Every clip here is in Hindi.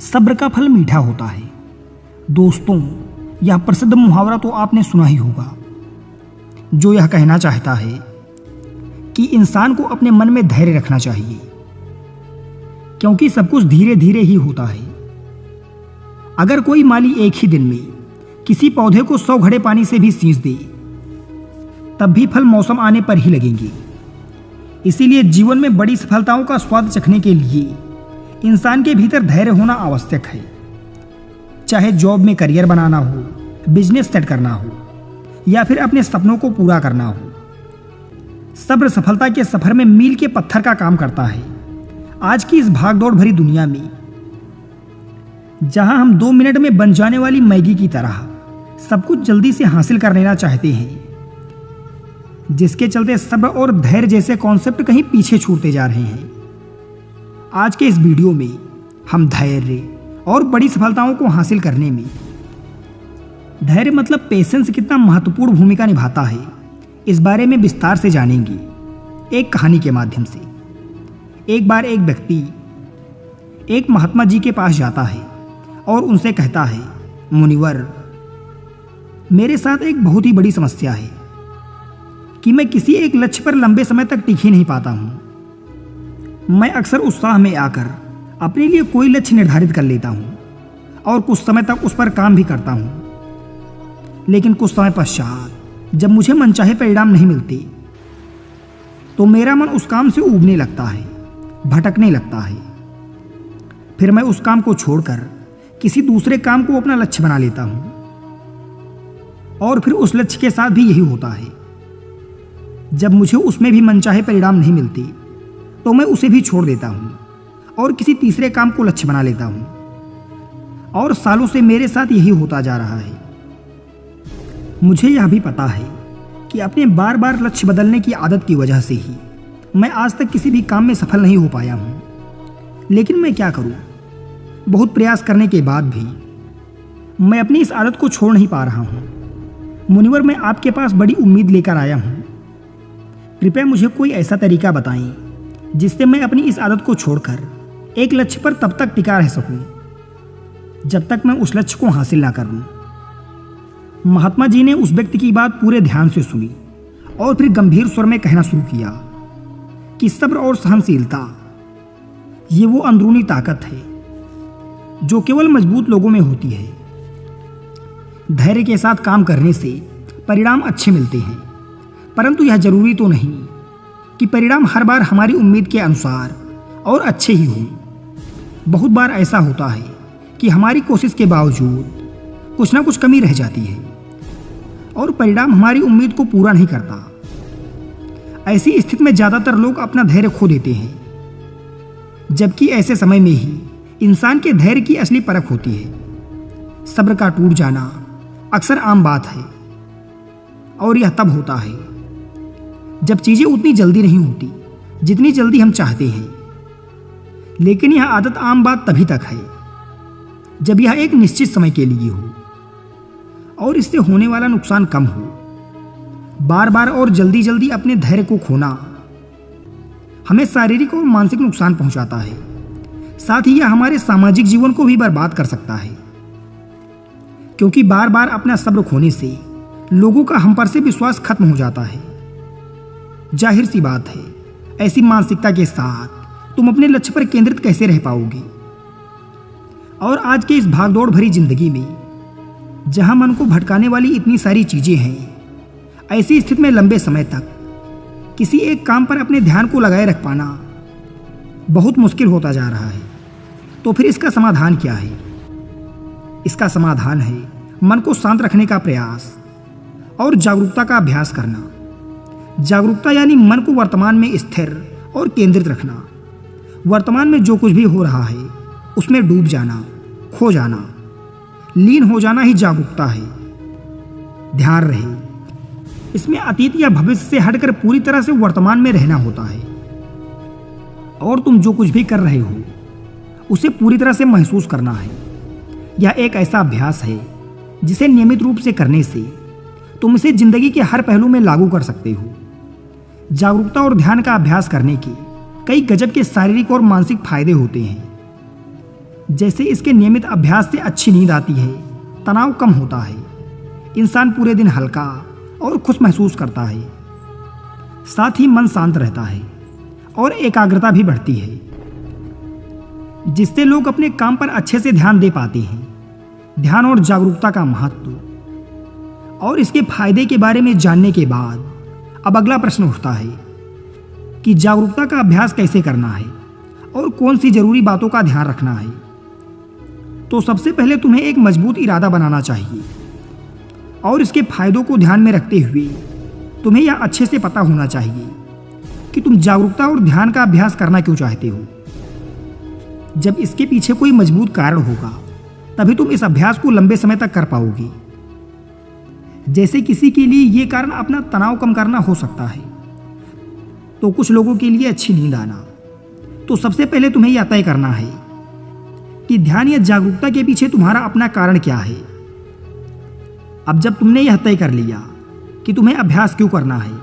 सब्र का फल मीठा होता है। दोस्तों, यह प्रसिद्ध मुहावरा तो आपने सुना ही होगा, जो यह कहना चाहता है कि इंसान को अपने मन में धैर्य रखना चाहिए, क्योंकि सब कुछ धीरे धीरे ही होता है। अगर कोई माली एक ही दिन में किसी पौधे को 100 घड़े पानी से भी सींच दे, तब भी फल मौसम आने पर ही लगेंगे। इसीलिए जीवन में बड़ी सफलताओं का स्वाद चखने के लिए इंसान के भीतर धैर्य होना आवश्यक है। चाहे जॉब में करियर बनाना हो, बिजनेस सेट करना हो, या फिर अपने सपनों को पूरा करना हो, सब्र सफलता के सफर में मील के पत्थर का काम करता है। आज की इस भागदौड़ भरी दुनिया में, जहां हम 2 मिनट में बन जाने वाली मैगी की तरह सब कुछ जल्दी से हासिल कर लेना चाहते हैं, जिसके चलते सब्र और धैर्य जैसे कॉन्सेप्ट कहीं पीछे छूटते जा रहे हैं। आज के इस वीडियो में हम धैर्य और बड़ी सफलताओं को हासिल करने में धैर्य मतलब पेशेंस कितना महत्वपूर्ण भूमिका निभाता है, इस बारे में विस्तार से जानेंगे एक कहानी के माध्यम से। एक बार एक व्यक्ति एक महात्मा जी के पास जाता है और उनसे कहता है, मुनिवर, मेरे साथ एक बहुत ही बड़ी समस्या है कि मैं किसी एक लक्ष्य पर लंबे समय तक टिक ही नहीं पाता हूं। मैं अक्सर उत्साह में आकर अपने लिए कोई लक्ष्य निर्धारित कर लेता हूं और कुछ समय तक उस पर काम भी करता हूं, लेकिन कुछ समय पश्चात जब मुझे मनचाहे परिणाम नहीं मिलते, तो मेरा मन उस काम से ऊबने लगता है, भटकने लगता है। फिर मैं उस काम को छोड़कर किसी दूसरे काम को अपना लक्ष्य बना लेता हूं, और फिर उस लक्ष्य के साथ भी यही होता है। जब मुझे उसमें भी मनचाहे परिणाम नहीं मिलते, तो मैं उसे भी छोड़ देता हूं और किसी तीसरे काम को लक्ष्य बना लेता हूं, और सालों से मेरे साथ यही होता जा रहा है। मुझे यह भी पता है कि अपने बार बार लक्ष्य बदलने की आदत की वजह से ही मैं आज तक किसी भी काम में सफल नहीं हो पाया हूं। लेकिन मैं क्या करूं? बहुत प्रयास करने के बाद भी मैं अपनी इस आदत को छोड़ नहीं पा रहा हूं। मुनिवर, मैं आपके पास बड़ी उम्मीद लेकर आया हूं। कृपया मुझे कोई ऐसा तरीका बताएं जिससे मैं अपनी इस आदत को छोड़कर एक लक्ष्य पर तब तक टिका रह सकूं जब तक मैं उस लक्ष्य को हासिल ना करूं। महात्मा जी ने उस व्यक्ति की बात पूरे ध्यान से सुनी और फिर गंभीर स्वर में कहना शुरू किया कि सब्र और सहनशीलता, ये वो अंदरूनी ताकत है जो केवल मजबूत लोगों में होती है। धैर्य के साथ काम करने से परिणाम अच्छे मिलते हैं, परंतु यह जरूरी तो नहीं कि परिणाम हर बार हमारी उम्मीद के अनुसार और अच्छे ही हों। बहुत बार ऐसा होता है कि हमारी कोशिश के बावजूद कुछ ना कुछ कमी रह जाती है और परिणाम हमारी उम्मीद को पूरा नहीं करता। ऐसी स्थिति में ज़्यादातर लोग अपना धैर्य खो देते हैं, जबकि ऐसे समय में ही इंसान के धैर्य की असली परख होती है। सब्र का टूट जाना अक्सर आम बात है, और यह तब होता है जब चीज़ें उतनी जल्दी नहीं होती जितनी जल्दी हम चाहते हैं। लेकिन यह आदत आम बात तभी तक है जब यह एक निश्चित समय के लिए हो और इससे होने वाला नुकसान कम हो। बार बार और जल्दी जल्दी अपने धैर्य को खोना हमें शारीरिक और मानसिक नुकसान पहुंचाता है, साथ ही यह हमारे सामाजिक जीवन को भी बर्बाद कर सकता है, क्योंकि बार बार अपना सब्र खोने से लोगों का हम पर से विश्वास खत्म हो जाता है। जाहिर सी बात है, ऐसी मानसिकता के साथ तुम अपने लक्ष्य पर केंद्रित कैसे रह पाओगे? और आज के इस भागदौड़ भरी जिंदगी में, जहां मन को भटकाने वाली इतनी सारी चीजें हैं, ऐसी स्थिति में लंबे समय तक किसी एक काम पर अपने ध्यान को लगाए रख पाना बहुत मुश्किल होता जा रहा है। तो फिर इसका समाधान क्या है? इसका समाधान है मन को शांत रखने का प्रयास और जागरूकता का अभ्यास करना। जागरूकता यानी मन को वर्तमान में स्थिर और केंद्रित रखना। वर्तमान में जो कुछ भी हो रहा है उसमें डूब जाना, खो जाना, लीन हो जाना ही जागरूकता है। ध्यान रहे, इसमें अतीत या भविष्य से हटकर पूरी तरह से वर्तमान में रहना होता है, और तुम जो कुछ भी कर रहे हो उसे पूरी तरह से महसूस करना है। यह एक ऐसा अभ्यास है जिसे नियमित रूप से करने से तुम इसे जिंदगी के हर पहलू में लागू कर सकते हो। जागरूकता और ध्यान का अभ्यास करने के कई गजब के शारीरिक और मानसिक फायदे होते हैं। जैसे इसके नियमित अभ्यास से अच्छी नींद आती है, तनाव कम होता है, इंसान पूरे दिन हल्का और खुश महसूस करता है। साथ ही मन शांत रहता है और एकाग्रता भी बढ़ती है, जिससे लोग अपने काम पर अच्छे से ध्यान दे पाते हैं। ध्यान और जागरूकता का महत्व और इसके फायदे के बारे में जानने के बाद अब अगला प्रश्न उठता है कि जागरूकता का अभ्यास कैसे करना है और कौन सी जरूरी बातों का ध्यान रखना है। तो सबसे पहले तुम्हें एक मजबूत इरादा बनाना चाहिए और इसके फायदों को ध्यान में रखते हुए तुम्हें यह अच्छे से पता होना चाहिए कि तुम जागरूकता और ध्यान का अभ्यास करना क्यों चाहते हो। जब इसके पीछे कोई मजबूत कारण होगा तभी तुम इस अभ्यास को लंबे समय तक कर पाओगे। जैसे किसी के लिए यह कारण अपना तनाव कम करना हो सकता है, तो कुछ लोगों के लिए अच्छी नींद आना। तो सबसे पहले तुम्हें यह तय करना है कि ध्यान या जागरूकता के पीछे तुम्हारा अपना कारण क्या है। अब जब तुमने यह तय कर लिया कि तुम्हें अभ्यास क्यों करना है,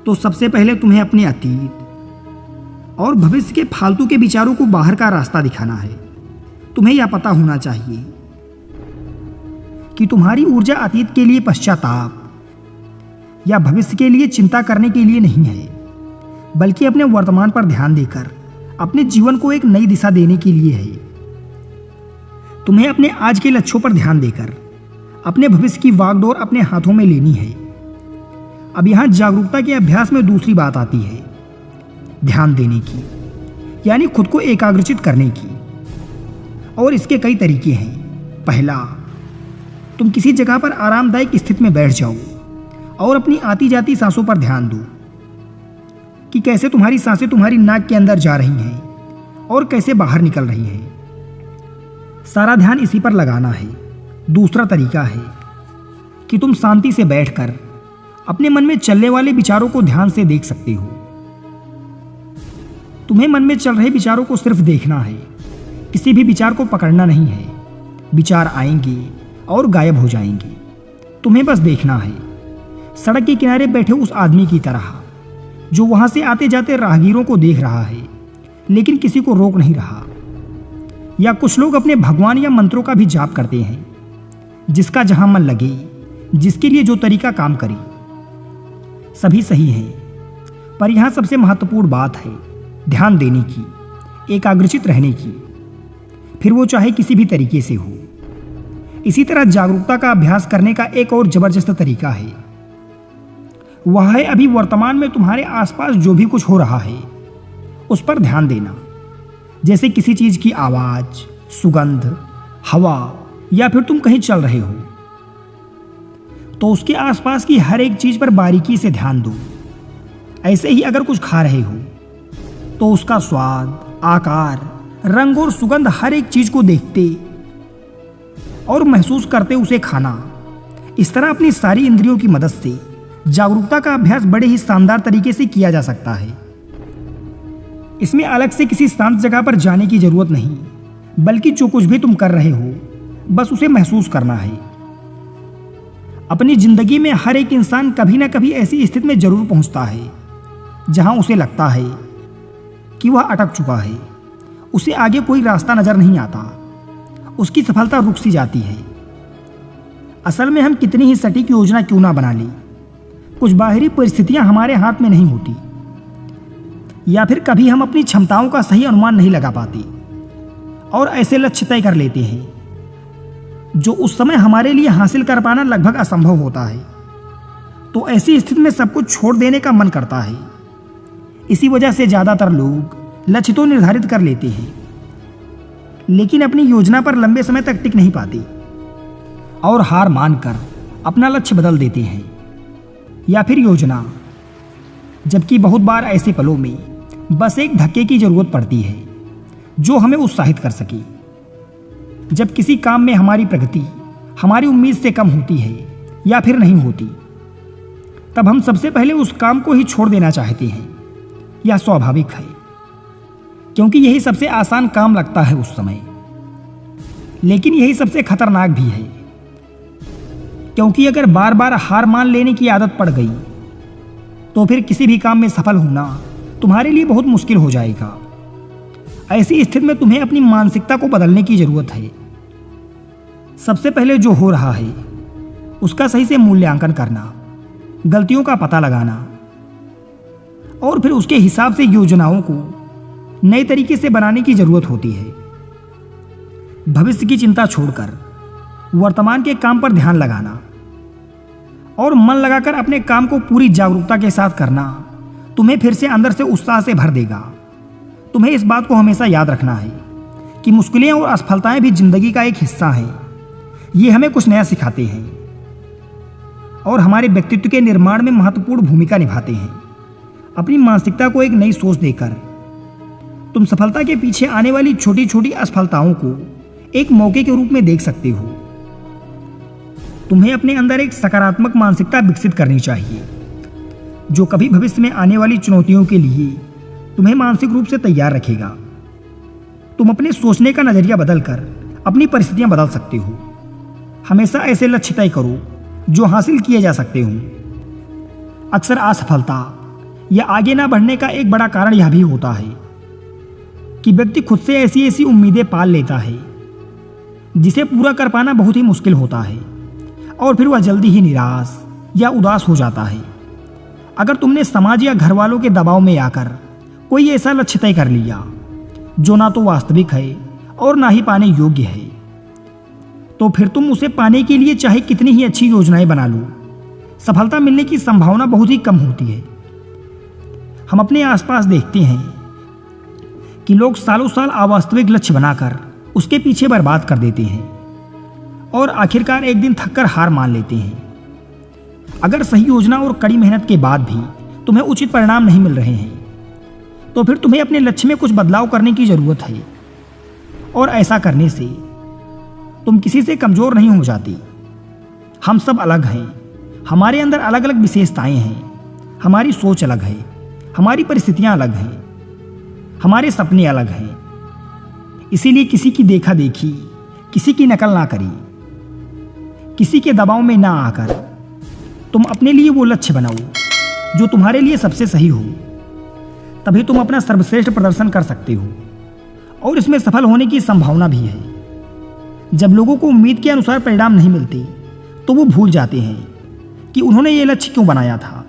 तो सबसे पहले तुम्हें अपने अतीत और भविष्य के फालतू के विचारों को बाहर का रास्ता दिखाना है। तुम्हें यह पता होना चाहिए कि तुम्हारी ऊर्जा अतीत के लिए पश्चाताप या भविष्य के लिए चिंता करने के लिए नहीं है, बल्कि अपने वर्तमान पर ध्यान देकर अपने जीवन को एक नई दिशा देने के लिए है। तुम्हें अपने आज के लक्ष्यों पर ध्यान देकर अपने भविष्य की वागडोर अपने हाथों में लेनी है। अब यहां जागरूकता के अभ्यास में दूसरी बात आती है ध्यान देने की, यानी खुद को एकाग्रचित करने की। और इसके कई तरीके हैं। पहला, तुम किसी जगह पर आरामदायक स्थिति में बैठ जाओ और अपनी आती जाती सांसों पर ध्यान दो कि कैसे तुम्हारी सांसें तुम्हारी नाक के अंदर जा रही हैं और कैसे बाहर निकल रही हैं। सारा ध्यान इसी पर लगाना है। दूसरा तरीका है कि तुम शांति से बैठकर अपने मन में चलने वाले विचारों को ध्यान से देख सकते हो। तुम्हें मन में चल रहे विचारों को सिर्फ देखना है, किसी भी विचार को पकड़ना नहीं है। विचार आएंगे और गायब हो जाएंगे, तुम्हें बस देखना है। सड़क के किनारे बैठे उस आदमी की तरह जो वहां से आते जाते राहगीरों को देख रहा है लेकिन किसी को रोक नहीं रहा। या कुछ लोग अपने भगवान या मंत्रों का भी जाप करते हैं, जिसका जहां मन लगे, जिसके लिए जो तरीका काम करे। सभी सही है, पर यहां सबसे महत्वपूर्ण बात है ध्यान देने की, एकाग्रचित रहने की, फिर वो चाहे किसी भी तरीके से हो। इसी तरह जागरूकता का अभ्यास करने का एक और जबरदस्त तरीका है, वह है अभी वर्तमान में तुम्हारे आसपास जो भी कुछ हो रहा है उस पर ध्यान देना। जैसे किसी चीज की आवाज, सुगंध, हवा, या फिर तुम कहीं चल रहे हो तो उसके आसपास की हर एक चीज पर बारीकी से ध्यान दो। ऐसे ही अगर कुछ खा रहे हो तो उसका स्वाद, आकार, रंग और सुगंध, हर एक चीज को देखते और महसूस करते उसे खाना। इस तरह अपनी सारी इंद्रियों की मदद से जागरूकता का अभ्यास बड़े ही शानदार तरीके से किया जा सकता है। इसमें अलग से किसी शांत जगह पर जाने की जरूरत नहीं, बल्कि जो कुछ भी तुम कर रहे हो बस उसे महसूस करना है। अपनी जिंदगी में हर एक इंसान कभी ना कभी ऐसी स्थिति में जरूर पहुंचता है जहां उसे लगता है कि वह अटक चुका है, उसे आगे कोई रास्ता नजर नहीं आता, उसकी सफलता रुक सी जाती है। असल में हम कितनी ही सटीक योजना क्यों ना बना लें, कुछ बाहरी परिस्थितियां हमारे हाथ में नहीं होती, या फिर कभी हम अपनी क्षमताओं का सही अनुमान नहीं लगा पाते और ऐसे लक्ष्य तय कर लेते हैं जो उस समय हमारे लिए हासिल कर पाना लगभग असंभव होता है। तो ऐसी स्थिति में सब कुछ छोड़ देने का मन करता है। इसी वजह से ज्यादातर लोग लक्ष्य तो निर्धारित कर लेते हैं लेकिन अपनी योजना पर लंबे समय तक टिक नहीं पाते और हार मानकर अपना लक्ष्य बदल देते हैं या फिर योजना। जबकि बहुत बार ऐसे पलों में बस एक धक्के की जरूरत पड़ती है जो हमें उत्साहित कर सके। जब किसी काम में हमारी प्रगति हमारी उम्मीद से कम होती है या फिर नहीं होती, तब हम सबसे पहले उस काम को ही छोड़ देना चाहते हैं। यह स्वाभाविक है क्योंकि यही सबसे आसान काम लगता है उस समय, लेकिन यही सबसे खतरनाक भी है क्योंकि अगर बार बार हार मान लेने की आदत पड़ गई तो फिर किसी भी काम में सफल होना तुम्हारे लिए बहुत मुश्किल हो जाएगा। ऐसी स्थिति में तुम्हें अपनी मानसिकता को बदलने की जरूरत है। सबसे पहले जो हो रहा है उसका सही से मूल्यांकन करना, गलतियों का पता लगाना और फिर उसके हिसाब से योजनाओं को नए तरीके से बनाने की जरूरत होती है। भविष्य की चिंता छोड़कर वर्तमान के काम पर ध्यान लगाना और मन लगाकर अपने काम को पूरी जागरूकता के साथ करना तुम्हें फिर से अंदर से उत्साह से भर देगा। तुम्हें इस बात को हमेशा याद रखना है कि मुश्किलें और असफलताएं भी जिंदगी का एक हिस्सा हैं। ये हमें कुछ नया सिखाते हैं और हमारे व्यक्तित्व के निर्माण में महत्वपूर्ण भूमिका निभाते हैं। अपनी मानसिकता को एक नई सोच देकर तुम सफलता के पीछे आने वाली छोटी छोटी असफलताओं को एक मौके के रूप में देख सकते हो। तुम्हें अपने अंदर एक सकारात्मक मानसिकता विकसित करनी चाहिए जो कभी भविष्य में आने वाली चुनौतियों के लिए तुम्हें मानसिक रूप से तैयार रखेगा। तुम अपने सोचने का नजरिया बदलकर अपनी परिस्थितियां बदल सकते हो। हमेशा ऐसे लक्ष्य तय करो जो हासिल किए जा सकते हो। अक्सर असफलता या आगे ना बढ़ने का एक बड़ा कारण यह भी होता है कि व्यक्ति खुद से ऐसी ऐसी उम्मीदें पाल लेता है जिसे पूरा कर पाना बहुत ही मुश्किल होता है और फिर वह जल्दी ही निराश या उदास हो जाता है। अगर तुमने समाज या घर वालों के दबाव में आकर कोई ऐसा लक्ष्य तय कर लिया जो ना तो वास्तविक है और ना ही पाने योग्य है, तो फिर तुम उसे पाने के लिए चाहे कितनी ही अच्छी योजनाएं बना लो, सफलता मिलने की संभावना बहुत ही कम होती है। हम अपने आसपास देखते हैं कि लोग सालों साल अवास्तविक लक्ष्य बनाकर उसके पीछे बर्बाद कर देते हैं और आखिरकार एक दिन थककर हार मान लेते हैं। अगर सही योजना और कड़ी मेहनत के बाद भी तुम्हें उचित परिणाम नहीं मिल रहे हैं, तो फिर तुम्हें अपने लक्ष्य में कुछ बदलाव करने की जरूरत है और ऐसा करने से तुम किसी से कमजोर नहीं हो जाती। हम सब अलग हैं, हमारे अंदर अलग अलग विशेषताएं हैं, हमारी सोच अलग है, हमारी परिस्थितियां अलग हैं, हमारे सपने अलग हैं। इसीलिए किसी की देखा देखी, किसी की नकल ना करी, किसी के दबाव में ना आकर तुम अपने लिए वो लक्ष्य बनाओ जो तुम्हारे लिए सबसे सही हो। तभी तुम अपना सर्वश्रेष्ठ प्रदर्शन कर सकते हो और इसमें सफल होने की संभावना भी है। जब लोगों को उम्मीद के अनुसार परिणाम नहीं मिलते तो वो भूल जाते हैं कि उन्होंने ये लक्ष्य क्यों बनाया था।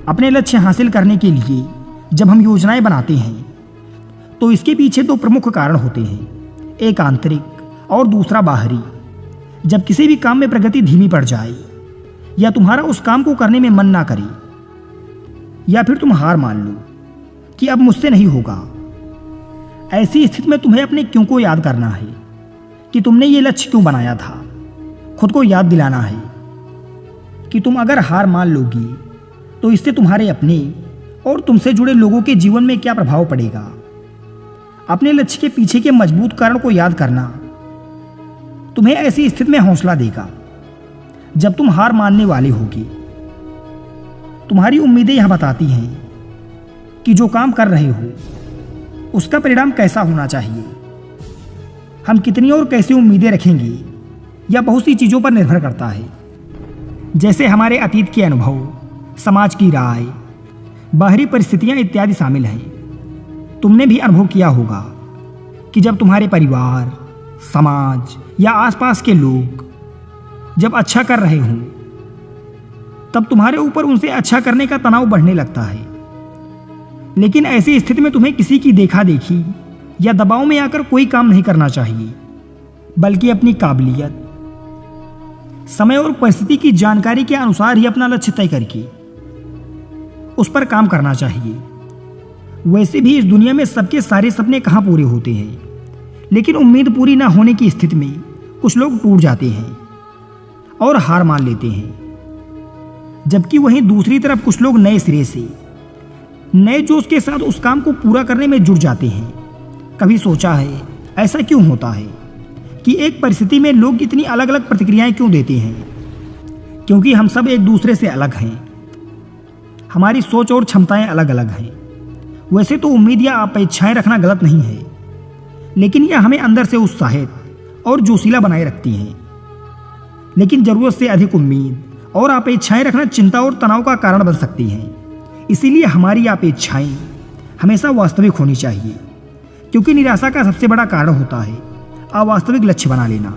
अपने लक्ष्य हासिल करने के लिए जब हम योजनाएं बनाते हैं तो इसके पीछे दो प्रमुख कारण होते हैं, एक आंतरिक और दूसरा बाहरी। जब किसी भी काम में प्रगति धीमी पड़ जाए या तुम्हारा उस काम को करने में मन ना करे या फिर तुम हार मान लो कि अब मुझसे नहीं होगा, ऐसी स्थिति में तुम्हें अपने क्यों को याद करना है कि तुमने ये लक्ष्य क्यों बनाया था। खुद को याद दिलाना है कि तुम अगर हार मान लोगी तो इससे तुम्हारे अपने और तुमसे जुड़े लोगों के जीवन में क्या प्रभाव पड़ेगा। अपने लक्ष्य के पीछे के मजबूत कारण को याद करना तुम्हें ऐसी स्थिति में हौसला देगा जब तुम हार मानने वाले होगी। तुम्हारी उम्मीदें यह बताती हैं कि जो काम कर रहे हो उसका परिणाम कैसा होना चाहिए। हम कितनी और कैसी उम्मीदें रखेंगे यह बहुत सी चीज़ों पर निर्भर करता है, जैसे हमारे अतीत के अनुभव, समाज की राय, बाहरी परिस्थितियां इत्यादि शामिल हैं। तुमने भी अनुभव किया होगा कि जब तुम्हारे परिवार, समाज या आसपास के लोग जब अच्छा कर रहे हों तब तुम्हारे ऊपर उनसे अच्छा करने का तनाव बढ़ने लगता है। लेकिन ऐसी स्थिति में तुम्हें किसी की देखा देखी या दबाव में आकर कोई काम नहीं करना चाहिए, बल्कि अपनी काबिलियत, समय और परिस्थिति की जानकारी के अनुसार ही अपना लक्ष्य तय करके उस पर काम करना चाहिए। वैसे भी इस दुनिया में सबके सारे सपने कहाँ पूरे होते हैं, लेकिन उम्मीद पूरी ना होने की स्थिति में कुछ लोग टूट जाते हैं और हार मान लेते हैं, जबकि वहीं दूसरी तरफ कुछ लोग नए सिरे से, नए जोश के साथ उस काम को पूरा करने में जुट जाते हैं। कभी सोचा है ऐसा क्यों होता है कि एक परिस्थिति में लोग इतनी अलग अलग प्रतिक्रियाएं क्यों देते हैं? क्योंकि हम सब एक दूसरे से अलग हैं, हमारी सोच और क्षमताएं अलग अलग हैं। वैसे तो उम्मीद या अपेक्षाएं रखना गलत नहीं है, लेकिन यह हमें अंदर से उत्साहित और जोशीला बनाए रखती हैं। लेकिन जरूरत से अधिक उम्मीद और अपेक्षाएं रखना चिंता और तनाव का कारण बन सकती हैं। इसीलिए हमारी अपेक्षाएं हमेशा वास्तविक होनी चाहिए, क्योंकि निराशा का सबसे बड़ा कारण होता है अवास्तविक लक्ष्य बना लेना।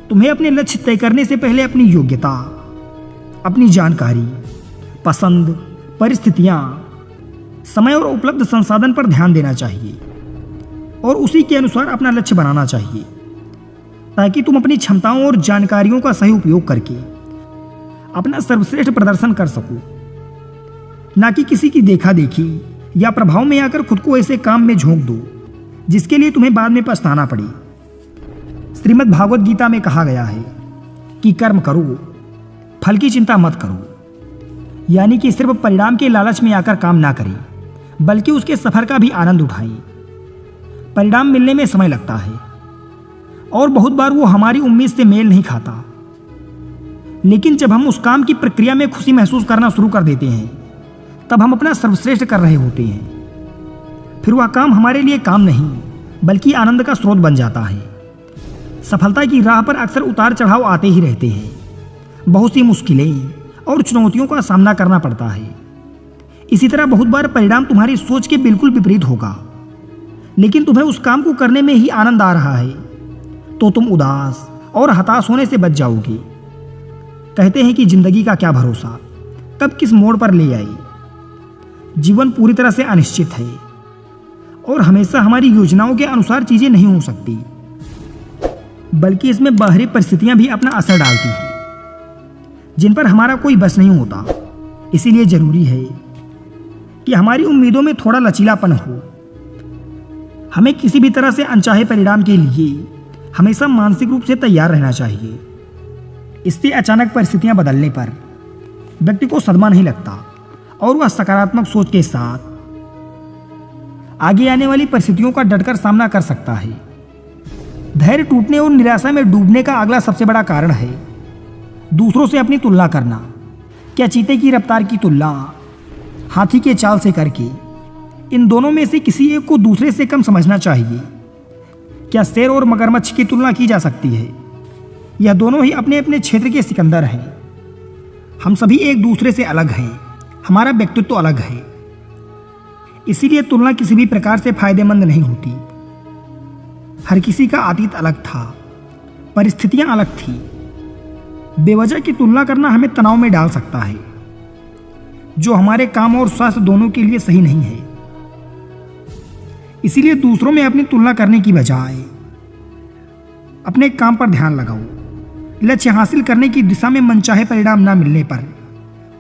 तुम्हें अपने लक्ष्य तय करने से पहले अपनी योग्यता, अपनी जानकारी, पसंद, परिस्थितियां, समय और उपलब्ध संसाधन पर ध्यान देना चाहिए और उसी के अनुसार अपना लक्ष्य बनाना चाहिए, ताकि तुम अपनी क्षमताओं और जानकारियों का सही उपयोग करके अपना सर्वश्रेष्ठ प्रदर्शन कर सको, ना कि किसी की देखा देखी या प्रभाव में आकर खुद को ऐसे काम में झोंक दो जिसके लिए तुम्हें बाद में पछताना पड़े। श्रीमद् भागवत गीता में कहा गया है कि कर्म करो, फल की चिंता मत करो, यानी कि सिर्फ परिणाम के लालच में आकर काम ना करें, बल्कि उसके सफर का भी आनंद उठाएं। परिणाम मिलने में समय लगता है और बहुत बार वो हमारी उम्मीद से मेल नहीं खाता, लेकिन जब हम उस काम की प्रक्रिया में खुशी महसूस करना शुरू कर देते हैं, तब हम अपना सर्वश्रेष्ठ कर रहे होते हैं। फिर वह काम हमारे लिए काम नहीं बल्कि आनंद का स्रोत बन जाता है। सफलता की राह पर अक्सर उतार चढ़ाव आते ही रहते हैं। बहुत सी मुश्किलें और चुनौतियों का सामना करना पड़ता है। इसी तरह बहुत बार परिणाम तुम्हारी सोच के बिल्कुल विपरीत होगा, लेकिन तुम्हें उस काम को करने में ही आनंद आ रहा है, तो तुम उदास और हताश होने से बच जाओगे। कहते हैं कि जिंदगी का क्या भरोसा कब किस मोड़ पर ले आए। जीवन पूरी तरह से अनिश्चित है और हमेशा हमारी योजनाओं के अनुसार चीजें नहीं हो सकती, बल्कि इसमें बाहरी परिस्थितियां भी अपना असर डालती हैं, जिन पर हमारा कोई बस नहीं होता। इसीलिए जरूरी है कि हमारी उम्मीदों में थोड़ा लचीलापन हो। हमें किसी भी तरह से अनचाहे परिणाम के लिए हमेशा मानसिक रूप से तैयार रहना चाहिए। इससे अचानक परिस्थितियां बदलने पर व्यक्ति को सदमा नहीं लगता और वह सकारात्मक सोच के साथ आगे आने वाली परिस्थितियों का डटकर सामना कर सकता है। धैर्य टूटने और निराशा में डूबने का अगला सबसे बड़ा कारण है दूसरों से अपनी तुलना करना। क्या चीते की रफ्तार की तुलना हाथी के चाल से करके इन दोनों में से किसी एक को दूसरे से कम समझना चाहिए? क्या शेर और मगरमच्छ की तुलना की जा सकती है? यह दोनों ही अपने अपने क्षेत्र के सिकंदर हैं। हम सभी एक दूसरे से अलग हैं, हमारा व्यक्तित्व अलग है। इसीलिए तुलना किसी भी प्रकार से फायदेमंद नहीं होती। हर किसी का अतीत अलग था, परिस्थितियां अलग थी। बेवजह की तुलना करना हमें तनाव में डाल सकता है, जो हमारे काम और स्वास्थ्य दोनों के लिए सही नहीं है। इसीलिए दूसरों में अपनी तुलना करने की बजाय अपने काम पर ध्यान लगाओ। लक्ष्य हासिल करने की दिशा में मनचाहे परिणाम ना मिलने पर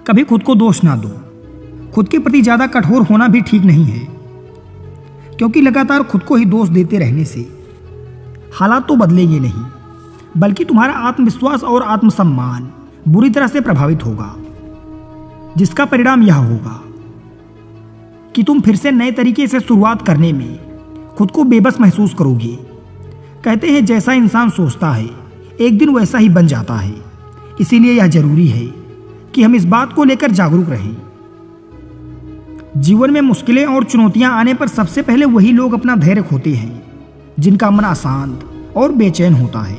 कभी खुद को दोष ना दो। खुद के प्रति ज्यादा कठोर होना भी ठीक नहीं है, क्योंकि लगातार खुद को ही दोष देते रहने से हालात तो बदलेंगे नहीं, बल्कि तुम्हारा आत्मविश्वास और आत्मसम्मान बुरी तरह से प्रभावित होगा, जिसका परिणाम यह होगा कि तुम फिर से नए तरीके से शुरुआत करने में खुद को बेबस महसूस करोगे। कहते हैं जैसा इंसान सोचता है एक दिन वैसा ही बन जाता है। इसीलिए यह जरूरी है कि हम इस बात को लेकर जागरूक रहें। जीवन में मुश्किलें और चुनौतियां आने पर सबसे पहले वही लोग अपना धैर्य खोते हैं जिनका मन अशांत और बेचैन होता है,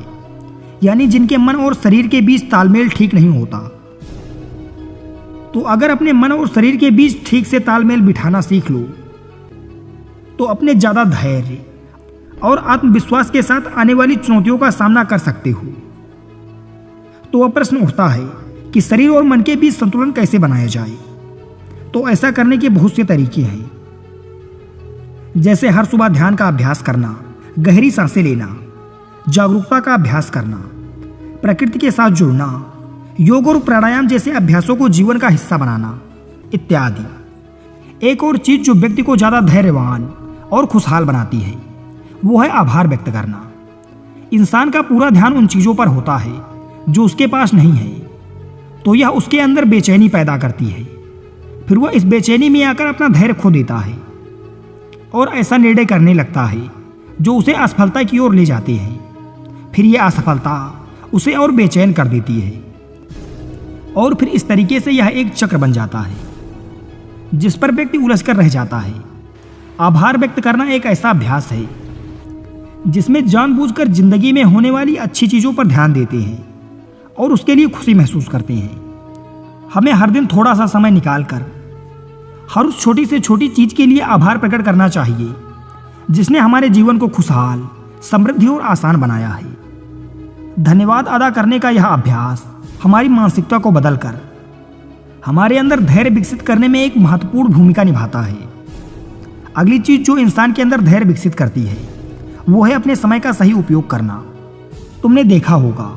यानी जिनके मन और शरीर के बीच तालमेल ठीक नहीं होता। तो अगर अपने मन और शरीर के बीच ठीक से तालमेल बिठाना सीख लो, तो अपने ज्यादा धैर्य और आत्मविश्वास के साथ आने वाली चुनौतियों का सामना कर सकते हो। तो वह प्रश्न उठता है कि शरीर और मन के बीच संतुलन कैसे बनाया जाए। तो ऐसा करने के बहुत से तरीके हैं, जैसे हर सुबह ध्यान का अभ्यास करना, गहरी सांसें लेना, जागरूकता का अभ्यास करना, प्रकृति के साथ जुड़ना, योग और प्राणायाम जैसे अभ्यासों को जीवन का हिस्सा बनाना इत्यादि। एक और चीज जो व्यक्ति को ज्यादा धैर्यवान और खुशहाल बनाती है, वो है आभार व्यक्त करना। इंसान का पूरा ध्यान उन चीजों पर होता है जो उसके पास नहीं है, तो यह उसके अंदर बेचैनी पैदा करती है। फिर वह इस बेचैनी में आकर अपना धैर्य खो देता है और ऐसा निर्णय करने लगता है जो उसे असफलता की ओर ले जाते हैं। फिर यह असफलता उसे और बेचैन कर देती है और फिर इस तरीके से यह एक चक्र बन जाता है जिस पर व्यक्ति उलझ कर रह जाता है। आभार व्यक्त करना एक ऐसा अभ्यास है जिसमें जानबूझकर जिंदगी में होने वाली अच्छी चीजों पर ध्यान देते हैं और उसके लिए खुशी महसूस करते हैं। हमें हर दिन थोड़ा सा समय निकालकर हर उस छोटी से छोटी चीज के लिए आभार प्रकट करना चाहिए जिसने हमारे जीवन को खुशहाल, समृद्धि और आसान बनाया है। धन्यवाद अदा करने का यह अभ्यास हमारी मानसिकता को बदलकर हमारे अंदर धैर्य विकसित करने में एक महत्वपूर्ण भूमिका निभाता है। अगली चीज जो इंसान के अंदर धैर्य विकसित करती है वो है अपने समय का सही उपयोग करना। तुमने देखा होगा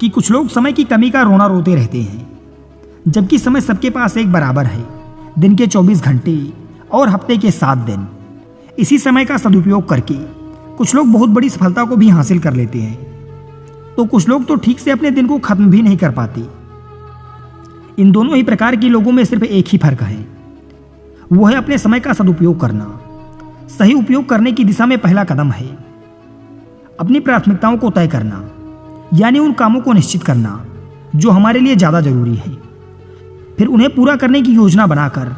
कि कुछ लोग समय की कमी का रोना रोते रहते हैं, जबकि समय सबके पास एक बराबर है। दिन के 24 घंटे और हफ्ते के 7 दिन। इसी समय का सदुपयोग करके कुछ लोग बहुत बड़ी सफलता को भी हासिल कर लेते हैं, तो कुछ लोग तो ठीक से अपने दिन को खत्म भी नहीं कर पाते। इन दोनों ही प्रकार के लोगों में सिर्फ एक ही फर्क है, वो है अपने समय का सदुपयोग करना। सही उपयोग करने की दिशा में पहला कदम है अपनी प्राथमिकताओं को तय करना, यानी उन कामों को निश्चित करना जो हमारे लिए ज़्यादा जरूरी है। फिर उन्हें पूरा करने की योजना बनाकर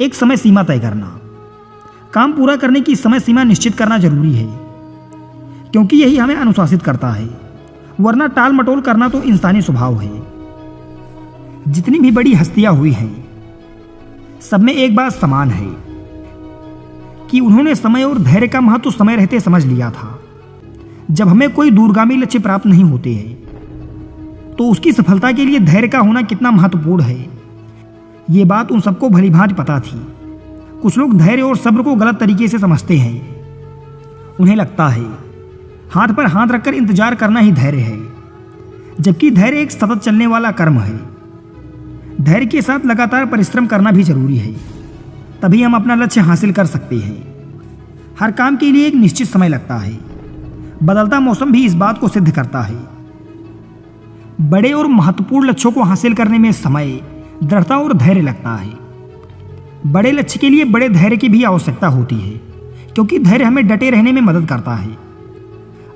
एक समय सीमा तय करना। काम पूरा करने की समय सीमा निश्चित करना जरूरी है, क्योंकि यही हमें अनुशासित करता है, वरना टाल मटोल करना तो इंसानी स्वभाव है। जितनी भी बड़ी हस्तियां हुई हैं, सब में एक बात समान है कि उन्होंने समय और धैर्य का महत्व समय रहते समझ लिया था। जब हमें कोई दूरगामी लक्ष्य प्राप्त नहीं होते हैं तो उसकी सफलता के लिए धैर्य का होना कितना महत्वपूर्ण है, ये बात उन सबको भली भांति पता थी। कुछ लोग धैर्य और सब्र को गलत तरीके से समझते हैं। उन्हें लगता है हाथ पर हाथ रखकर इंतजार करना ही धैर्य है, जबकि धैर्य एक सतत चलने वाला कर्म है। धैर्य के साथ लगातार परिश्रम करना भी जरूरी है, तभी हम अपना लक्ष्य हासिल कर सकते हैं। हर काम के लिए एक निश्चित समय लगता है। बदलता मौसम भी इस बात को सिद्ध करता है। बड़े और महत्वपूर्ण लक्ष्यों को हासिल करने में समय, दृढ़ता और धैर्य लगता है। बड़े लक्ष्य के लिए बड़े धैर्य की भी आवश्यकता होती है, क्योंकि धैर्य हमें डटे रहने में मदद करता है।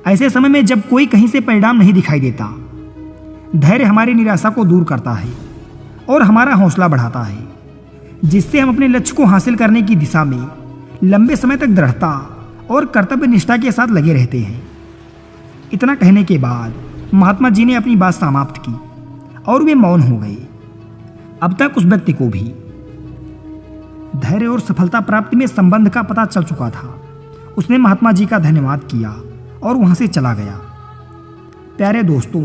ऐसे समय में जब कोई कहीं से परिणाम नहीं दिखाई देता, धैर्य हमारी निराशा को दूर करता है और हमारा हौसला बढ़ाता है, जिससे हम अपने लक्ष्य को हासिल करने की दिशा में लंबे समय तक दृढ़ता और कर्तव्य निष्ठा के साथ लगे रहते हैं। इतना कहने के बाद महात्मा जी ने अपनी बात समाप्त की और वे मौन हो गए। अब तक उस व्यक्ति को भी धैर्य और सफलता प्राप्ति में संबंध का पता चल चुका था। उसने महात्मा जी का धन्यवाद किया और वहां से चला गया। प्यारे दोस्तों,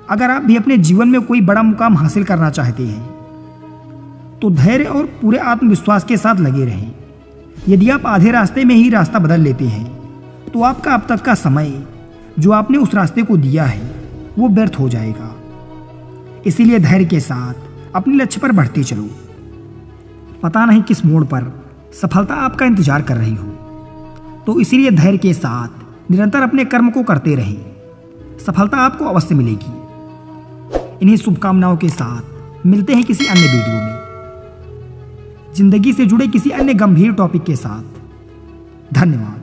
अगर आप भी अपने जीवन में कोई बड़ा मुकाम हासिल करना चाहते हैं तो धैर्य और पूरे आत्मविश्वास के साथ लगे रहें। यदि आप आधे रास्ते में ही रास्ता बदल लेते हैं तो आपका अब तक का समय जो आपने उस रास्ते को दिया है वो व्यर्थ हो जाएगा। इसीलिए धैर्य के साथ अपने लक्ष्य पर बढ़ते चलो। पता नहीं किस मोड़ पर सफलता आपका इंतजार कर रही हो, तो इसीलिए धैर्य के साथ निरंतर अपने कर्म को करते रहें। सफलता आपको अवश्य मिलेगी। इन्हीं शुभकामनाओं के साथ मिलते हैं किसी अन्य वीडियो में, जिंदगी से जुड़े किसी अन्य गंभीर टॉपिक के साथ। धन्यवाद।